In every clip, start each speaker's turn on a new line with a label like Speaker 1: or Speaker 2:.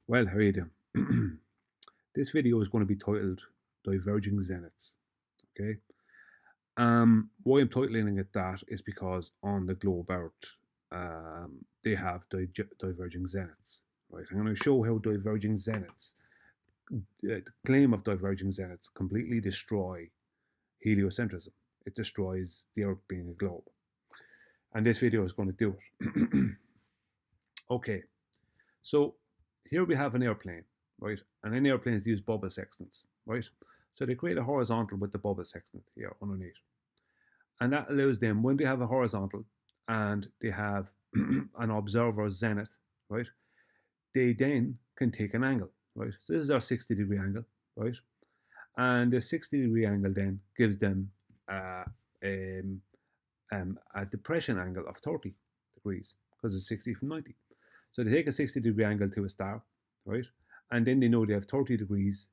Speaker 1: Well, how are you doing? This video is going to be titled Diverging Zeniths. Okay. Why I'm titling it that is because on the globe Earth, they have diverging zeniths. Right. I'm going to show how diverging zeniths, the claim of diverging zeniths, completely destroy heliocentrism. It destroys the Earth being a globe, and this video is going to do it. Okay. So here we have an airplane, right? And in airplanes, they use bubble sextants, right? So they create a horizontal with the bubble sextant here underneath. And that allows them, when they have a horizontal and they have an observer zenith, right? They then can take an angle, right? So this is our 60-degree angle, right? And the 60-degree angle then gives them uh, um, a depression angle of 30 degrees because it's 60 from 90. So they take a 60-degree angle to a star, right? And then they know they have 30 degrees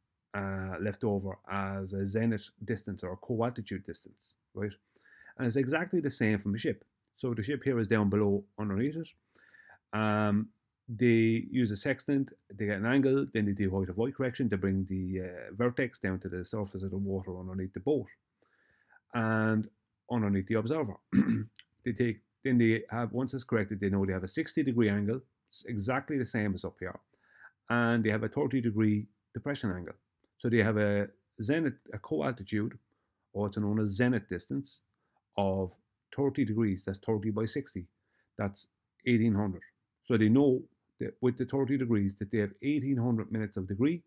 Speaker 1: left over as a zenith distance or a co-altitude distance, right? And it's exactly the same from a ship. So the ship here is down below underneath it. They use a sextant, they get an angle, then they do height of Y correction to bring the vertex down to the surface of the water underneath the boat and underneath the observer. Then they have, once it's corrected, they know they have a 60-degree angle, it's exactly the same as up here, and they have a 30-degree depression angle. So they have a zenith, a co-altitude, or it's known as zenith distance, of 30 degrees. That's 30 by 60. That's 1800. So they know that with the 30 degrees that they have 1800 minutes of degree.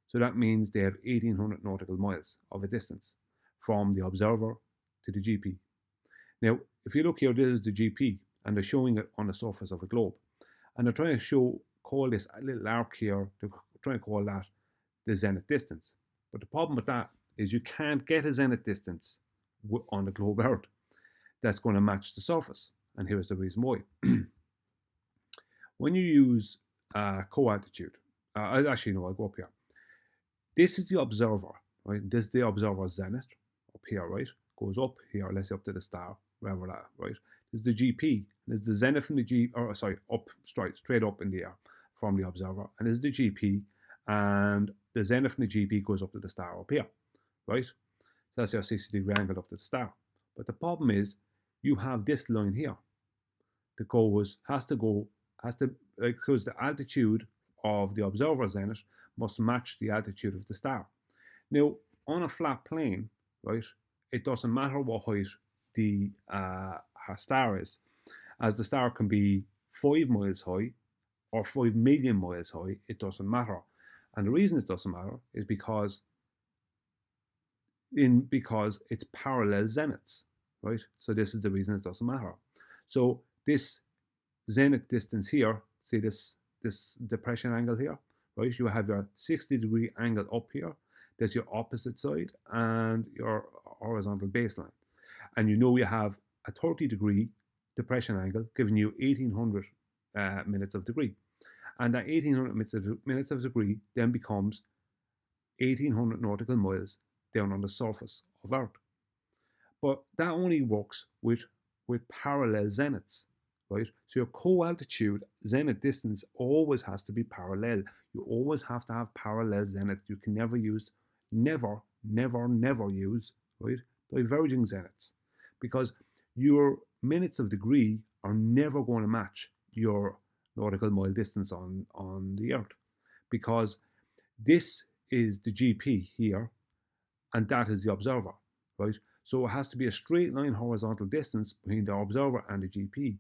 Speaker 1: So that means they have 1800 nautical miles of a distance from the observer to the GP. Now, if you look here, this is the GP, and they're showing it on the surface of a globe. And they're trying to call this little arc here, they're trying to call that the zenith distance. But the problem with that is you can't get a zenith distance on the globe Earth that's going to match the surface. And here's the reason why. When you use co-altitude, actually, no, I'll go up here. This is the observer, right? This is the observer zenith up here, right? Goes up here, let's say up to the star, wherever that, right? This is the GP. This is the zenith from the up, straight up in the air from the observer. And this is the GP. And the zenith from the GP goes up to the star up here, right? So that's your 60-degree angle up to the star. But the problem is you have this line here that because the altitude of the observer zenith must match the altitude of the star. Now, on a flat plane, right, it doesn't matter what height the star is, as the star can be 5 miles high or 5 million miles high, it doesn't matter. And the reason it doesn't matter is because it's parallel zeniths, right? So this is the reason it doesn't matter. So this zenith distance here, see this depression angle here, right? You have your 60-degree angle up here. That's your opposite side and your horizontal baseline. And you know you have a 30-degree depression angle giving you 1800 minutes of degree. And that 1800 minutes of degree then becomes 1800 nautical miles down on the surface of Earth. But that only works with parallel zeniths, right? So your co-altitude zenith distance always has to be parallel. You always have to have parallel zenith. You can never use, never use, right, diverging zeniths, because your minutes of degree are never going to match your nautical mile distance on the Earth, because this is the GP here, and that is the observer, right? So it has to be a straight line horizontal distance between the observer and the GP.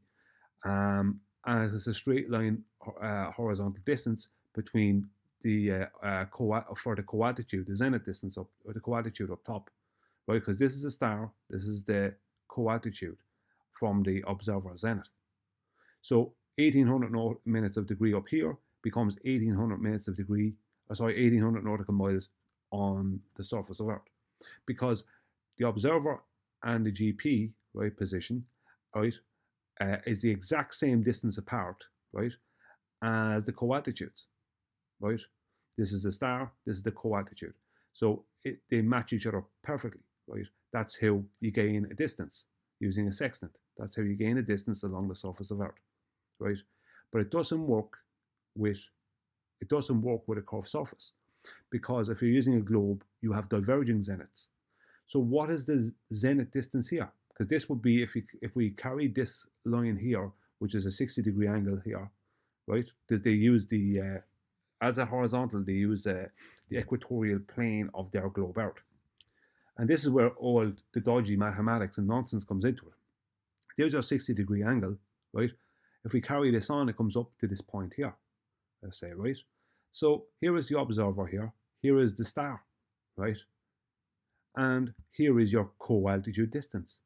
Speaker 1: And it's a straight line horizontal distance between the for the co-altitude, the zenith distance up, or the co-altitude up top, right? Because this is a star, this is the co-altitude from the observer zenith. So 1800 minutes of degree up here becomes 1800 minutes of degree, 1800 nautical miles on the surface of Earth, because the observer and the GP, right, position, right, is the exact same distance apart, right, as the co-altitudes, right? This is the star, this is the co-altitude. So they match each other perfectly, right? That's how you gain a distance using a sextant. That's how you gain a distance along the surface of Earth, right? But it doesn't work with It doesn't work with a curved surface, because if you're using a globe, you have diverging zeniths. So what is the zenith distance here? Because this would be if we carry this line here, which is a 60-degree angle here, right? Because they use as a horizontal, they use the equatorial plane of their globe Earth. And this is where all the dodgy mathematics and nonsense comes into it. There's your 60-degree angle, right? If we carry this on, it comes up to this point here, let's say, right? So here is the observer here. Here is the star, right? And here is your co-altitude distance.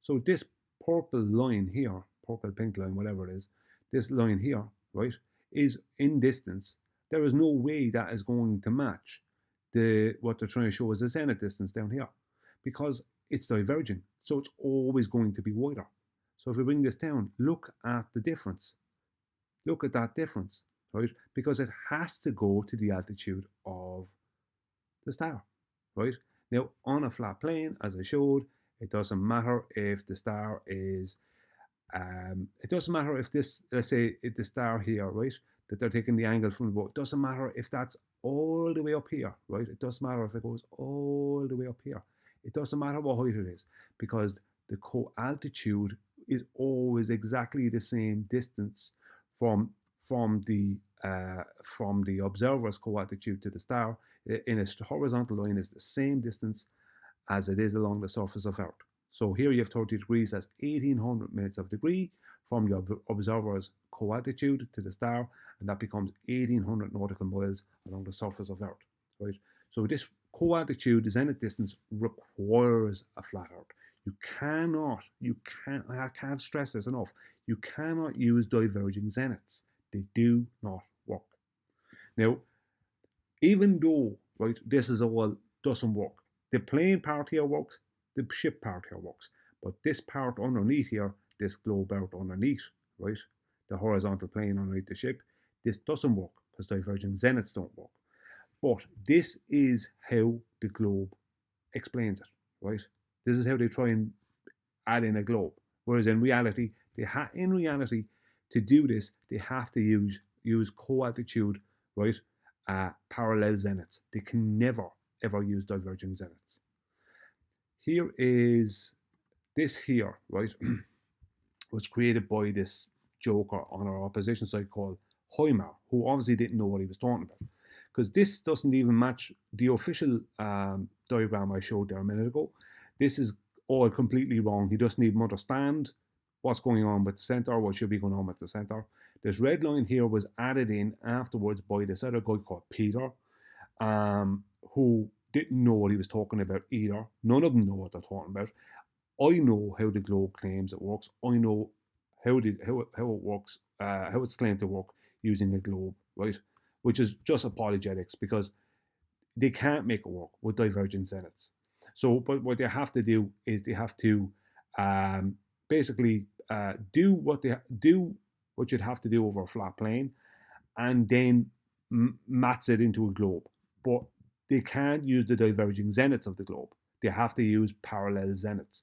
Speaker 1: So this purple line here, purple pink line, whatever it is, this line here, right, is in distance. There is no way that is going to match what they're trying to show as the zenith distance down here, because it's diverging. So it's always going to be wider. So if we bring this down, look at the difference. Look at that difference, right? Because it has to go to the altitude of the star, right? Now, on a flat plane, as I showed, it doesn't matter if the star is, it doesn't matter if this, let's say the star here, right, that they're taking the angle from the boat, it doesn't matter if that's all the way up here, right? It doesn't matter if it goes all the way up here. It doesn't matter what height it is, because the co-altitude is always exactly the same distance from the observer's co-altitude to the star in a horizontal line is the same distance as it is along the surface of Earth. So here you have 30 degrees, that's 1800 minutes of degree from your observer's co-altitude to the star, and that becomes 1800 nautical miles along the surface of Earth, right? So this co-altitude zenith distance requires a flat Earth. I can't stress this enough, you cannot use diverging zeniths. They do not work. Now, even though, right, this is all doesn't work, the plane part here works, the ship part here works, but this part underneath here, this globe Earth underneath, right, the horizontal plane underneath the ship, this doesn't work because diverging zeniths don't work. But this is how the globe explains it, right? This is how they try and add in a globe. Whereas in reality, to do this, they have to use co-altitude, right? Parallel zeniths. They can never ever use diverging zeniths. Here is this here, right? Was created by this joker on our opposition side called Heimar, who obviously didn't know what he was talking about, because this doesn't even match the official diagram I showed there a minute ago. This is all completely wrong. He doesn't even understand what's going on with the center, what should be going on with the center. This red line here was added in afterwards by this other guy called Peter, who didn't know what he was talking about either. None of them know what they're talking about. I know how the globe claims it works. I know how it works, how it's claimed to work using a globe, right? Which is just apologetics, because they can't make it work with divergent zeniths. So, but what they have to do is they have to basically do what you'd have to do over a flat plane, and then mats it into a globe. But they can't use the diverging zeniths of the globe. They have to use parallel zeniths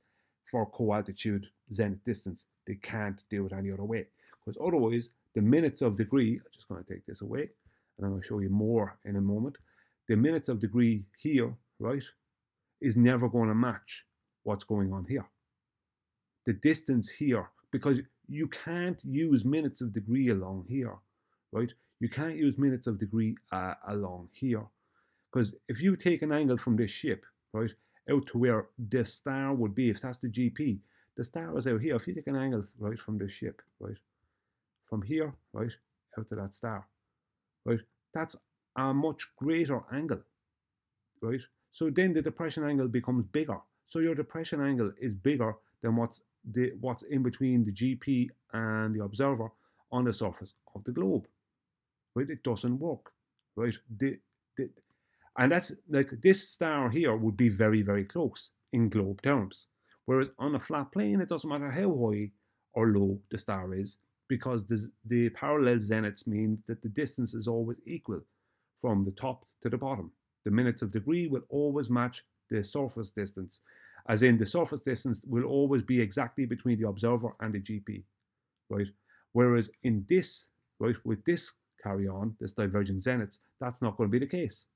Speaker 1: for co-altitude zenith distance. They can't do it any other way, because otherwise the minutes of degree, I'm just going to take this away and I'm going to show you more in a moment. The minutes of degree here, right, is never going to match what's going on here. The distance here, because you can't use minutes of degree along here, right? You can't use minutes of degree along here, because if you take an angle from this ship, right, out to where the star would be, if that's the GP, the star is out here. If you take an angle, right, from this ship, right, from here, right, out to that star, right, that's a much greater angle, right? So then the depression angle becomes bigger. So your depression angle is bigger than what's in between the GP and the observer on the surface of the globe, right? It doesn't work, right? And that's like this star here would be very, very close in globe terms. Whereas on a flat plane, it doesn't matter how high or low the star is, because the parallel zeniths mean that the distance is always equal from the top to the bottom. The minutes of degree will always match the surface distance, as in the surface distance will always be exactly between the observer and the GP, right? Whereas in this, right, with this carry on, this diverging zeniths, that's not going to be the case,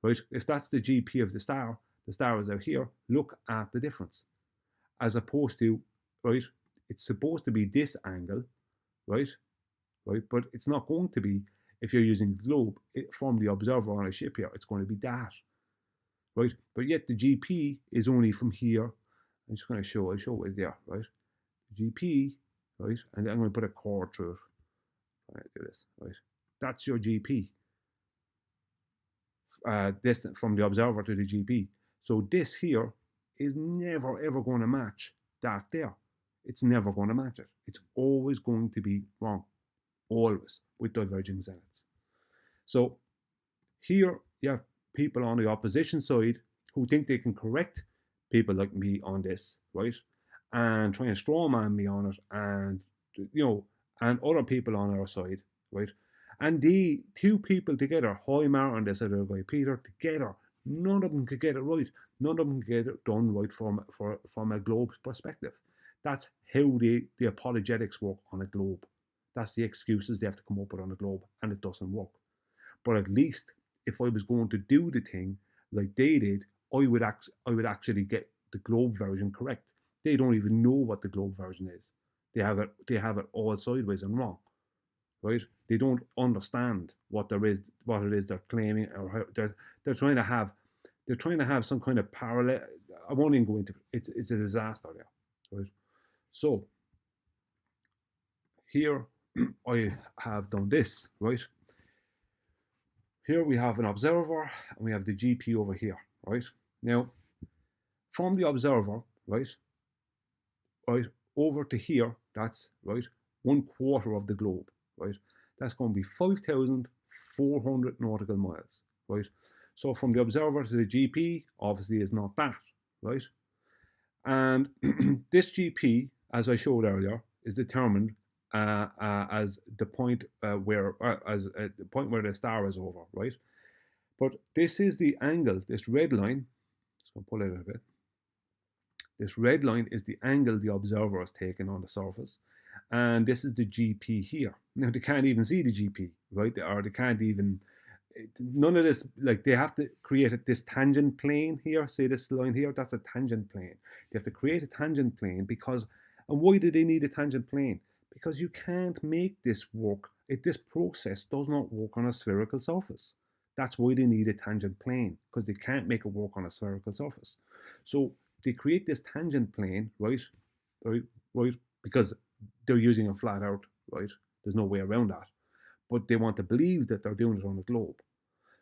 Speaker 1: right? If that's the GP of the star is out here, look at the difference. As opposed to, right, it's supposed to be this angle, right, but it's not going to be if you're using the globe from the observer on a ship here, it's going to be that, right? But yet the GP is only from here. I'm just going to show it there, right? GP, right, and I'm going to put a chord through it. Right, do this, right? That's your GP, distance from the observer to the GP. So this here is never ever going to match that there. It's never going to match it. It's always going to be wrong, always, with diverging zeniths. So here you have people on the opposition side who think they can correct people like me on this, right? And try and strawman me on it, and and other people on our side, right? And the two people together, Hoymar and this other guy, Peter, together, none of them could get it right. None of them could get it done right from a globe perspective. That's how the apologetics work on a globe. That's the excuses they have to come up with on a globe, and it doesn't work. But at least if I was going to do the thing like they did, I would actually get the globe version correct. They don't even know what the globe version is. They have it all sideways and wrong, right? They don't understand what it is they're claiming, or how they're trying to have some kind of parallel. I won't even go into it. It's a disaster there, right? So here I have done this, right? Here we have an observer and we have the GP over here, right? Now, from the observer, right, over to here, that's right, 1/4 of the globe, right? That's going to be 5,400 nautical miles, right? So from the observer to the GP, obviously is not that, right? And this GP, as I showed earlier, is determined as the point where the star is over, right? But this is the angle. This red line. Just gonna pull it a bit. This red line is the angle the observer is taking on the surface, and this is the GP here. Now they can't even see the GP, right? Or they can't even. None of this, like they have to create this tangent plane here. Say this line here, that's a tangent plane. They have to create a tangent plane because, and why do they need a tangent plane? Because you can't make this work. This process does not work on a spherical surface. That's why they need a tangent plane, because they can't make it work on a spherical surface. So they create this tangent plane, right, because they're using a flat out, right? There's no way around that. But they want to believe that they're doing it on a globe.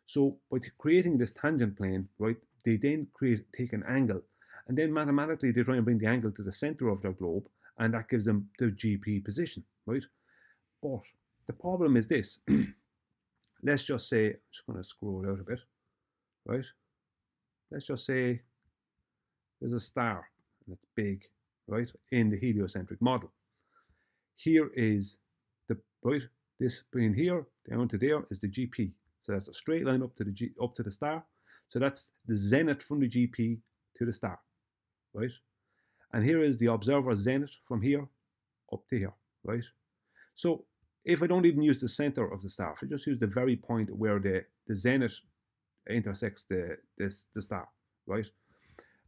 Speaker 1: So by creating this tangent plane, right, they then take an angle, and then mathematically they try and bring the angle to the center of their globe, and that gives them the GP position, right? But the problem is this. Let's just say, I'm just going to scroll out a bit, right? Let's just say there's a star, and it's big, right, in the heliocentric model. Here is the, right, this being here down to there is the GP. So that's a straight line up to the star. So that's the zenith from the GP to the star, right? And here is the observer zenith from here up to here, right? So if I don't even use the center of the star, if I just use the very point where the zenith intersects the star, right?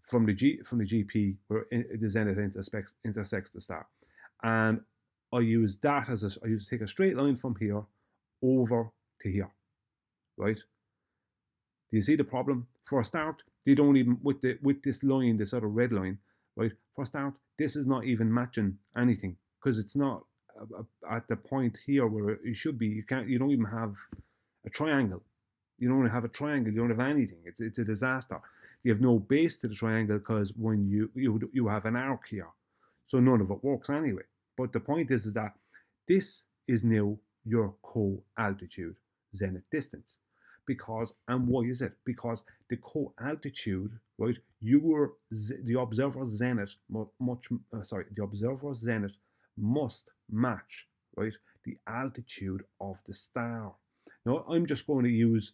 Speaker 1: From the GP where the zenith intersects the star, and I use that as I take a straight line from here over to here, right? Do you see the problem? For a start, they don't even with this line, this sort of red line, right? For a start, this is not even matching anything because it's not at the point here where it should be. You don't even have a triangle. You don't have a triangle. You don't have anything. It's a disaster. You have no base to the triangle because when you have an arc here, so none of it works anyway. But the point is that this is now your co-altitude zenith distance. Because, and why is it? Because the co-altitude, right? The observer's zenith the observer's zenith must match, right, the altitude of the star. Now, I'm just going to use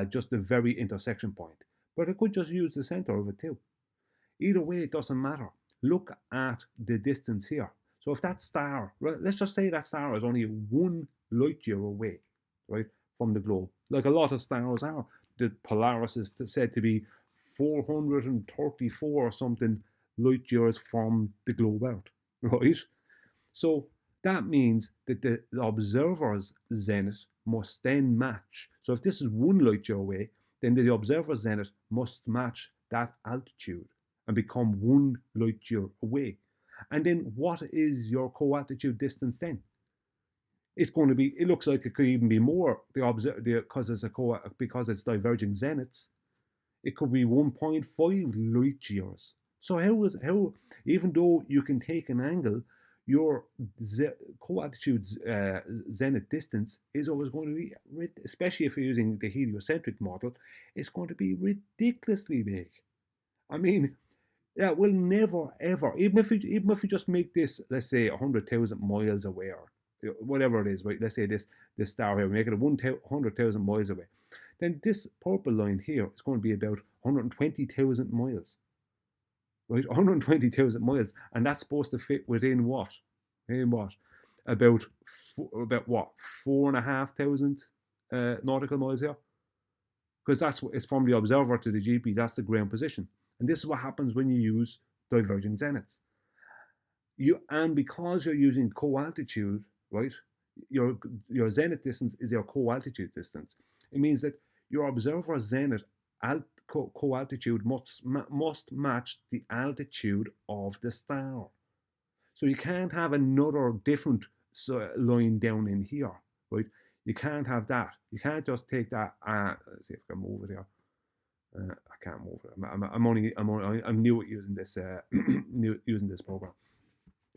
Speaker 1: just the very intersection point, but I could just use the center of it too. Either way, it doesn't matter. Look at the distance here. So if that star, right, let's just say that star is only 1 light year away, right, from the globe, like a lot of stars are. The Polaris is said to be 434 or something light years from the globe Earth, right? So that means that the observer's zenith must then match. So if this is 1 light year away, then the observer's zenith must match that altitude and become 1 light year away. And then what is your co-altitude distance then? It's going to be, it looks like it could even be more, because it's diverging zeniths. It could be 1.5 light years. So how even though you can take an angle, your co-altitude zenith distance is always going to be, especially if you're using the heliocentric model, it's going to be ridiculously big. I mean, yeah, we'll never ever, even if we just make this, let's say 100,000 miles away, or whatever it is, right? Let's say this star here, we make it 100,000 miles away. Then this purple line here is going to be about 120,000 miles, right? 120,000 miles, and that's supposed to fit within what? In what? About what? 4,500 nautical miles here, because that's what it's from the observer to the GP. That's the ground position, and this is what happens when you use diverging zeniths. And because you're using co-altitude, right? Your zenith distance is your co-altitude distance. It means that your observer's zenith co-altitude must match the altitude of the star. So you can't have another different line down in here, right? You can't have that. You can't just take that. Let's see if I can move it here. I can't move it. I'm new at using this using this program.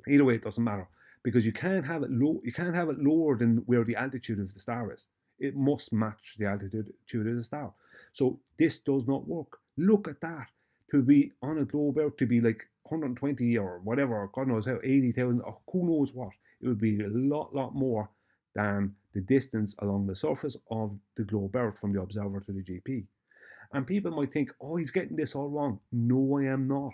Speaker 1: Either way, it doesn't matter, because you can't have it low. You can't have it lower than where the altitude of the star is. It must match the altitude of the star. So this does not work. Look at that. To be on a globe Earth, to be like 120 or whatever, God knows how, 80,000, or who knows what, it would be a lot more than the distance along the surface of the globe Earth from the observer to the GP. And people might think, oh, he's getting this all wrong. No, I am not.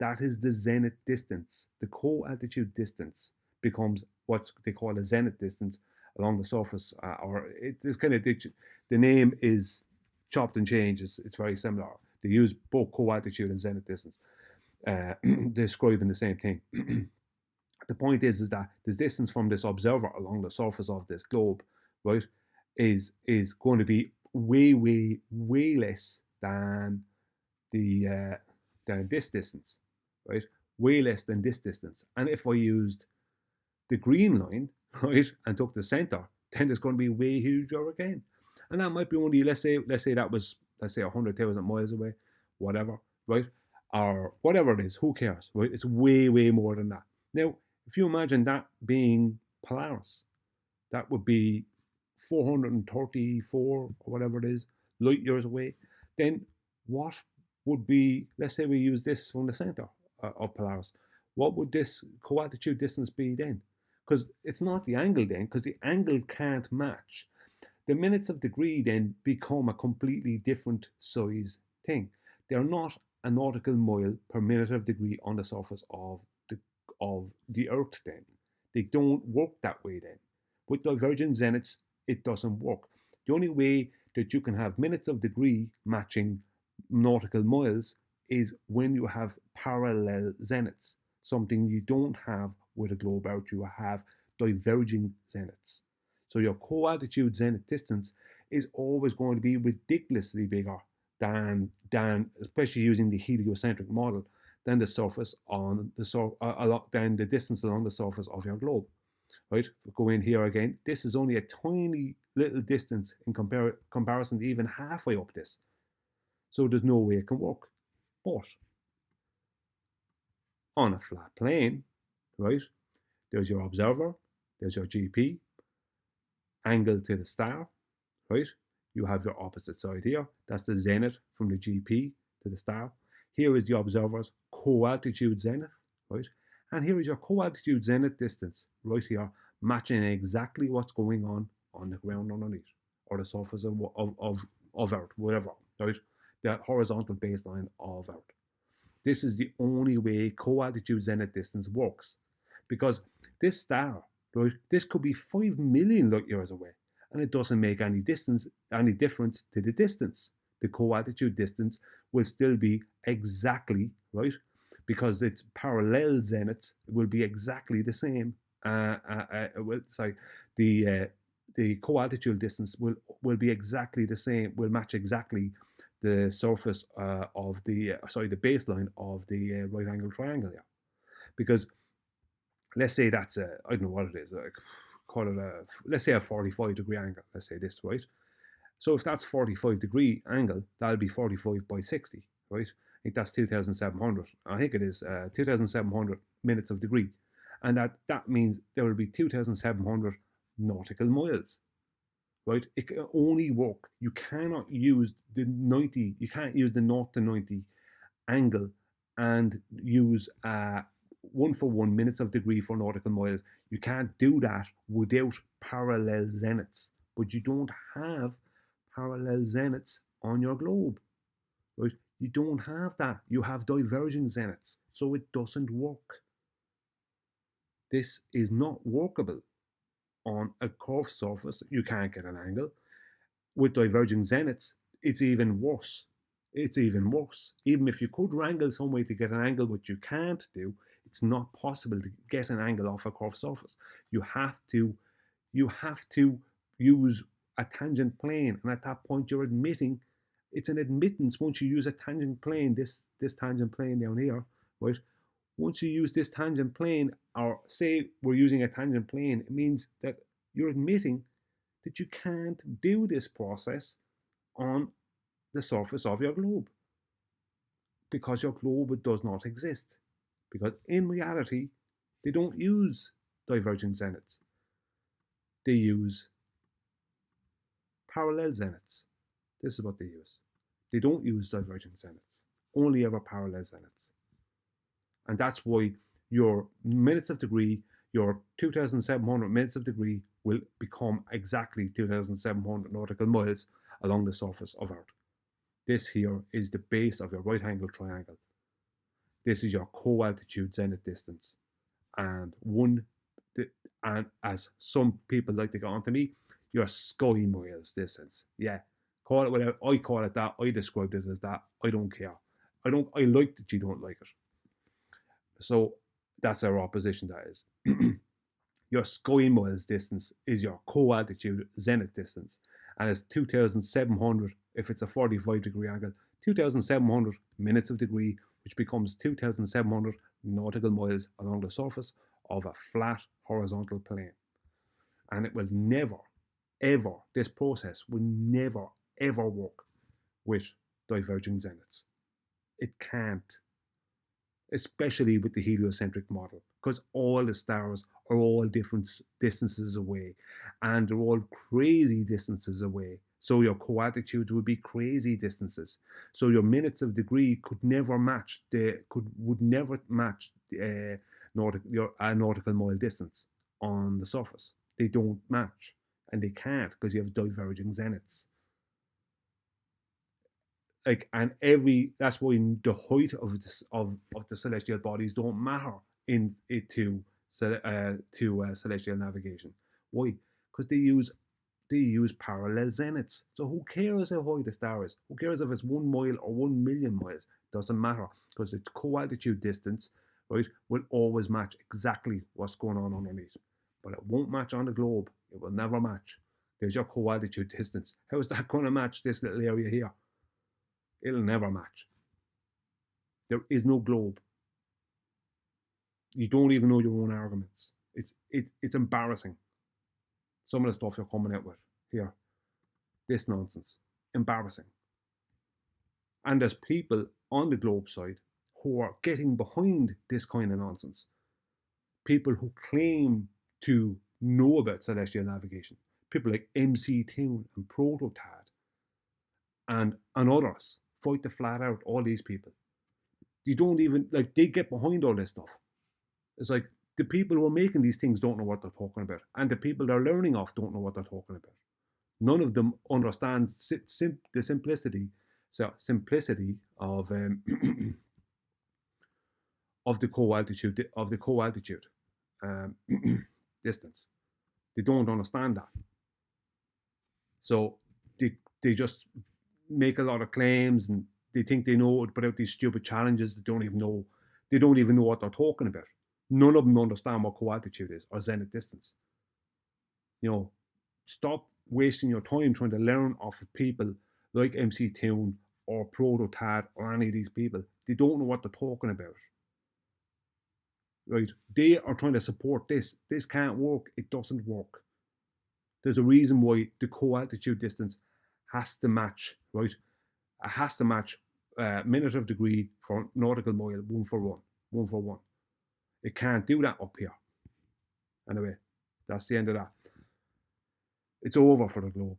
Speaker 1: That is the zenith distance. The co-altitude distance becomes what they call a zenith distance along the surface, or it's kind of, the name is chopped and changed. It's very similar. They use both co-altitude and zenith distance, describing the same thing. The point is that this distance from this observer along the surface of this globe, right, is going to be way less than this distance, right? Way less than this distance. And if I used the green line, right, and took the center, then it's going to be way huger again. And that might be only, let's say that was, 100,000 miles away, whatever, right? Or whatever it is, who cares, right? It's way more than that. Now, if you imagine that being Polaris, that would be 434 or whatever it is light years away. Then what would be, let's say we use this from the center of Polaris, what would this co-altitude distance be then? Because it's not the angle then, because the angle can't match. The minutes of degree then become a completely different size thing. They're not a nautical mile per minute of degree on the surface of the Earth then. They don't work that way then. With divergent zeniths, it doesn't work. The only way that you can have minutes of degree matching nautical miles is when you have parallel zeniths, something you don't have with a globe Earth. You have diverging zeniths. So your co-altitude zenith distance is always going to be ridiculously bigger than especially using the heliocentric model, than the surface on the than the distance along the surface of your globe. Right? Go in here again. This is only a tiny little distance in comparison to even halfway up this. So there's no way it can work. But on a flat plane, right? There's your observer, there's your GP, angle to the star, right? You have your opposite side here. That's the zenith from the GP to the star. Here is the observer's co-altitude zenith, right? And here is your co-altitude zenith distance, right here, matching exactly what's going on the ground underneath, or the surface of Earth, whatever, right? The horizontal baseline of Earth. This is the only way co-altitude zenith distance works, because this star, right, this could be 5 million light years away, and it doesn't make any difference to the distance. The co-altitude distance will still be exactly right, because it's parallel zeniths. It will be exactly the same. Sorry, the co-altitude distance will be exactly the same. Will match exactly the surface of the the baseline of the right angle triangle here, because let's say that's a, I don't know what it is, like, call it a, let's say a 45-degree angle. Let's say this, right? So if that's 45-degree angle, that'll be 45 by 60, right? I think that's 2,700. I think it is 2,700 minutes of degree. And that means there will be 2,700 nautical miles, right? It can only work. You cannot use the 90, you can't use the 0 to 90 angle and use 1-for-1 minutes of degree for nautical miles. You can't do that without parallel zeniths. But you don't have parallel zeniths on your globe, right? You don't have that. You have diverging zeniths, so it doesn't work. This is not workable on a curved surface. You can't get an angle. With diverging zeniths, it's even worse. It's even worse. Even if you could wrangle some way to get an angle, which you can't do, it's not possible to get an angle off a curved surface. You have to use a tangent plane, and at that point you're admitting, it's an admittance. Once you use a tangent plane, this tangent plane down here, right? Once you use this tangent plane, or say we're using a tangent plane, it means that you're admitting that you can't do this process on the surface of your globe, because your globe does not exist. Because in reality, they don't use diverging zeniths. They use parallel zeniths. This is what they use. They don't use diverging zeniths, only ever parallel zeniths. And that's why your minutes of degree, your 2,700 minutes of degree, will become exactly 2,700 nautical miles along the surface of Earth. This here is the base of your right angle triangle. This is your co-altitude zenith distance. And as some people like to get onto me, your sky miles distance. Yeah, call it whatever. I call it that. I described it as that. I don't care. I like that you don't like it. So that's our opposition. That is. Your sky miles distance is your co-altitude zenith distance, and it's 2,700 if it's a 45-degree angle, 2,700 minutes of degree, which becomes 2,700 nautical miles along the surface of a flat horizontal plane. And it will never, ever, this process will never, ever work with diverging zeniths. It can't, especially with the heliocentric model, because all the stars are all different distances away, and they're all crazy distances away. So your co-altitudes would be crazy distances. So your minutes of degree would never match your nautical mile distance on the surface. They don't match, and they can't, because you have diverging zeniths. And that's why the height of the celestial bodies don't matter to celestial navigation. Why? Because they use parallel zeniths. So who cares how high the star is? Who cares if it's 1 mile or 1 million miles? Doesn't matter, because the co-altitude distance, right, will always match exactly what's going on underneath. But it won't match on the globe. It will never match. There's your co-altitude distance. How is that going to match this little area here? It'll never match. There is no globe. You don't even know your own arguments. It's embarrassing. Some of the stuff you're coming out with here. This nonsense. Embarrassing. And there's people on the globe side who are getting behind this kind of nonsense. People who claim to know about celestial navigation. People like MC Toon and Prototad and others fight the flat out, all these people. You don't even, they get behind all this stuff. It's like the people who are making these things don't know what they're talking about, and the people they're learning off don't know what they're talking about. None of them understand the simplicity of of the co-altitude distance. They don't understand that. So they just make a lot of claims and they think they know it, put out these stupid challenges that don't even know. They don't even know what they're talking about. None of them understand what co-altitude is or zenith distance. You know, stop wasting your time trying to learn off of people like MC Toon or Prototad or any of these people. They don't know what they're talking about. Right? They are trying to support this. This can't work. It doesn't work. There's a reason why the co-altitude distance has to match, right? It has to match minute of degree for nautical mile, 1 for 1, 1 for 1. It can't do that up here. Anyway, that's the end of that. It's over for the globe.